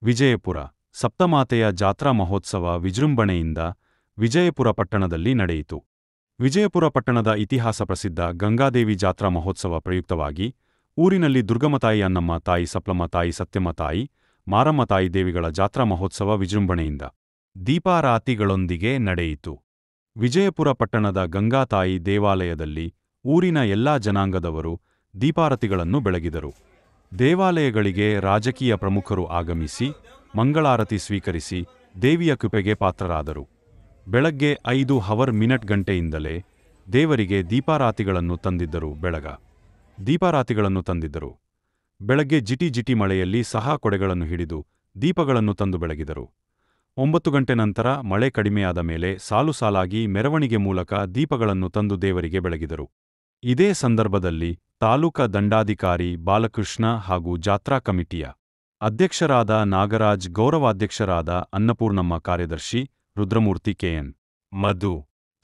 ವಿಜಯಪುರ ಸಪ್ತಮಾತೆಯ ಜಾತ್ರಾ ಮಹೋತ್ಸವ ವಿಜೃಂಭಣೆಯಿಂದ ವಿಜಯಪುರ ಪಟ್ಟಣದಲ್ಲಿ ನಡೆಯಿತು. ವಿಜಯಪುರ ಪಟ್ಟಣದ ಇತಿಹಾಸ ಪ್ರಸಿದ್ಧ ಗಂಗಾದೇವಿ ಜಾತ್ರಾ ಮಹೋತ್ಸವ ಪ್ರಯುಕ್ತವಾಗಿ ಊರಿನಲ್ಲಿ ದುರ್ಗಮ್ಮ ತಾಯಿ, ಅನ್ನಮ್ಮ ತಾಯಿ, ಸಪ್ಲಮ್ಮ ತಾಯಿ, ಸತ್ಯಮ್ಮ ತಾಯಿ, ಮಾರಮ್ಮ ತಾಯಿ ದೇವಿಗಳ ಜಾತ್ರಾ ಮಹೋತ್ಸವ ವಿಜೃಂಭಣೆಯಿಂದ ದೀಪಾರಾತಿಗಳೊಂದಿಗೆ ನಡೆಯಿತು. ವಿಜಯಪುರ ಪಟ್ಟಣದ ಗಂಗಾತಾಯಿ ದೇವಾಲಯದಲ್ಲಿ ಊರಿನ ಎಲ್ಲಾ ಜನಾಂಗದವರು ದೀಪಾರತಿಗಳನ್ನು ಬೆಳಗಿದರು. ದೇವಾಲಯಗಳಿಗೆ ರಾಜಕೀಯ ಪ್ರಮುಖರು ಆಗಮಿಸಿ ಮಂಗಳಾರತಿ ಸ್ವೀಕರಿಸಿ ದೇವಿಯ ಕೃಪೆಗೆ ಪಾತ್ರರಾದರು. ಬೆಳಗ್ಗೆ 5 ಗಂಟೆಯಿಂದಲೇ ದೇವರಿಗೆ ದೀಪಾರಾತಿಗಳನ್ನು ತಂದಿದ್ದರು. ಬೆಳಗ್ಗೆ ಜಿಟಿ ಮಳೆಯಲ್ಲಿ ಸಹ ಕೊಡೆಗಳನ್ನು ಹಿಡಿದು ದೀಪಗಳನ್ನು ತಂದು ಬೆಳಗಿದರು. 9 ಗಂಟೆ ನಂತರ ಮಳೆ ಕಡಿಮೆಯಾದ ಮೇಲೆ ಸಾಲಾಗಿ ಮೆರವಣಿಗೆ ಮೂಲಕ ದೀಪಗಳನ್ನು ತಂದು ದೇವರಿಗೆ ಬೆಳಗಿದರು. ಇದೇ ಸಂದರ್ಭದಲ್ಲಿ ತಾಲೂಕಾ ದಂಡಾಧಿಕಾರಿ ಬಾಲಕೃಷ್ಣ ಹಾಗೂ ಜಾತ್ರಾ ಕಮಿಟಿಯ ಅಧ್ಯಕ್ಷರಾದ ನಾಗರಾಜ್, ಗೌರವಾಧ್ಯಕ್ಷರಾದ ಅನ್ನಪೂರ್ಣಮ್ಮ, ಕಾರ್ಯದರ್ಶಿ ರುದ್ರಮೂರ್ತಿ, ಕೆಎನ್ ಮಧು,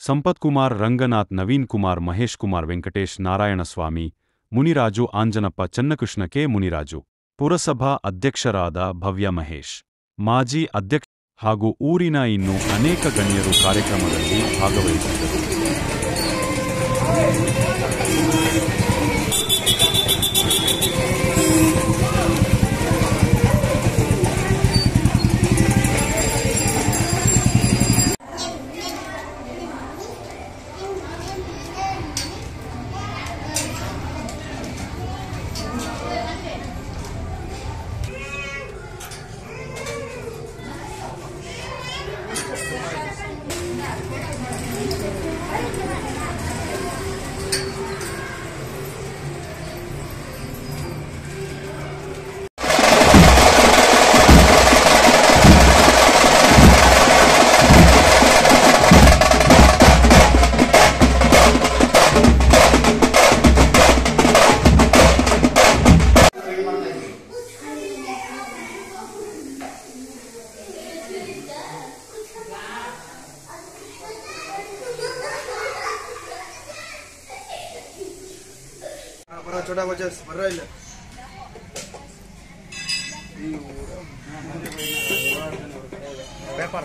ಸಂಪತ್ಕುಮಾರ್, ರಂಗನಾಥ್, ನವೀನ್ ಕುಮಾರ್, ಮಹೇಶ್ ಕುಮಾರ್, ವೆಂಕಟೇಶ್, ನಾರಾಯಣಸ್ವಾಮಿ, ಮುನಿರಾಜು, ಆಂಜನಪ್ಪ, ಚನ್ನಕೃಷ್ಣ, ಕೆ. ಮುನಿರಾಜು, ಪುರಸಭಾ ಅಧ್ಯಕ್ಷರಾದ ಭವ್ಯ ಮಹೇಶ್, ಮಾಜಿ ಅಧ್ಯಕ್ಷ ಹಾಗೂ ಊರಿನ ಇನ್ನೂ ಅನೇಕ ಗಣ್ಯರು ಕಾರ್ಯಕ್ರಮದಲ್ಲಿ ಭಾಗವಹಿಸಿದ್ದರು. छोटा बच्चा भर रहा है paper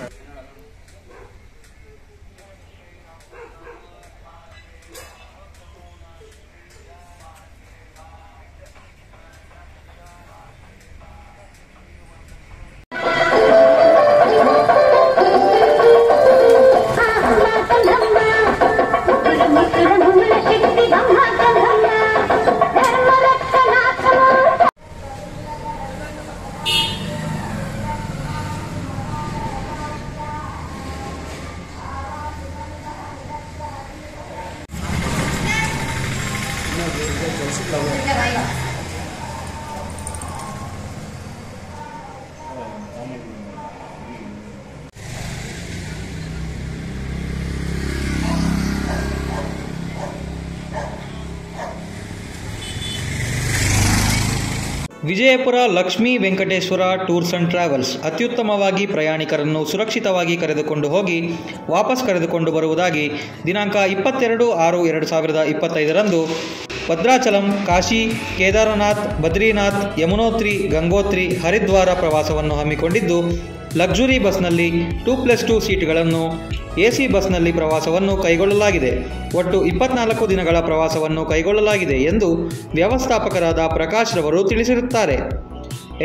Vijayapura Lakshmi Venkateshwara tours and travels ಅತ್ಯುತ್ತಮವಾಗಿ ಪ್ರಯಾಣಿಕರನ್ನು ಸುರಕ್ಷಿತವಾಗಿ ಕರೆದುಕೊಂಡು ಹೋಗಿ ವಾಪಸ್ ಕರೆದುಕೊಂಡು ಬರುವುದಾಗಿ ದಿನಾಂಕ 22/6/2025 ಭದ್ರಾಚಲಂ, ಕಾಶಿ, ಕೇದಾರನಾಥ್, ಬದ್ರಿನಾಥ್, ಯಮುನೋತ್ರಿ, ಗಂಗೋತ್ರಿ, ಹರಿದ್ವಾರ ಪ್ರವಾಸವನ್ನು ಹಮ್ಮಿಕೊಂಡಿದ್ದು, ಲಕ್ಸುರಿ ಬಸ್ನಲ್ಲಿ 2+2 ಸೀಟ್ಗಳನ್ನು, AC ಬಸ್ನಲ್ಲಿ ಪ್ರವಾಸವನ್ನು ಕೈಗೊಳ್ಳಲಾಗಿದೆ. ಒಟ್ಟು 24 ದಿನಗಳ ಪ್ರವಾಸವನ್ನು ಕೈಗೊಳ್ಳಲಾಗಿದೆ ಎಂದು ವ್ಯವಸ್ಥಾಪಕರಾದ ಪ್ರಕಾಶ್ ರವರು ತಿಳಿಸಿರುತ್ತಾರೆ.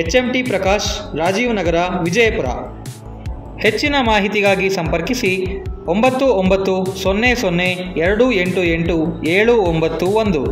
HMT ಪ್ರಕಾಶ್, ರಾಜೀವ್ ನಗರ, ವಿಜಯಪುರ. ಹೆಚ್ಚಿನ ಮಾಹಿತಿಗಾಗಿ ಸಂಪರ್ಕಿಸಿ 9900288791.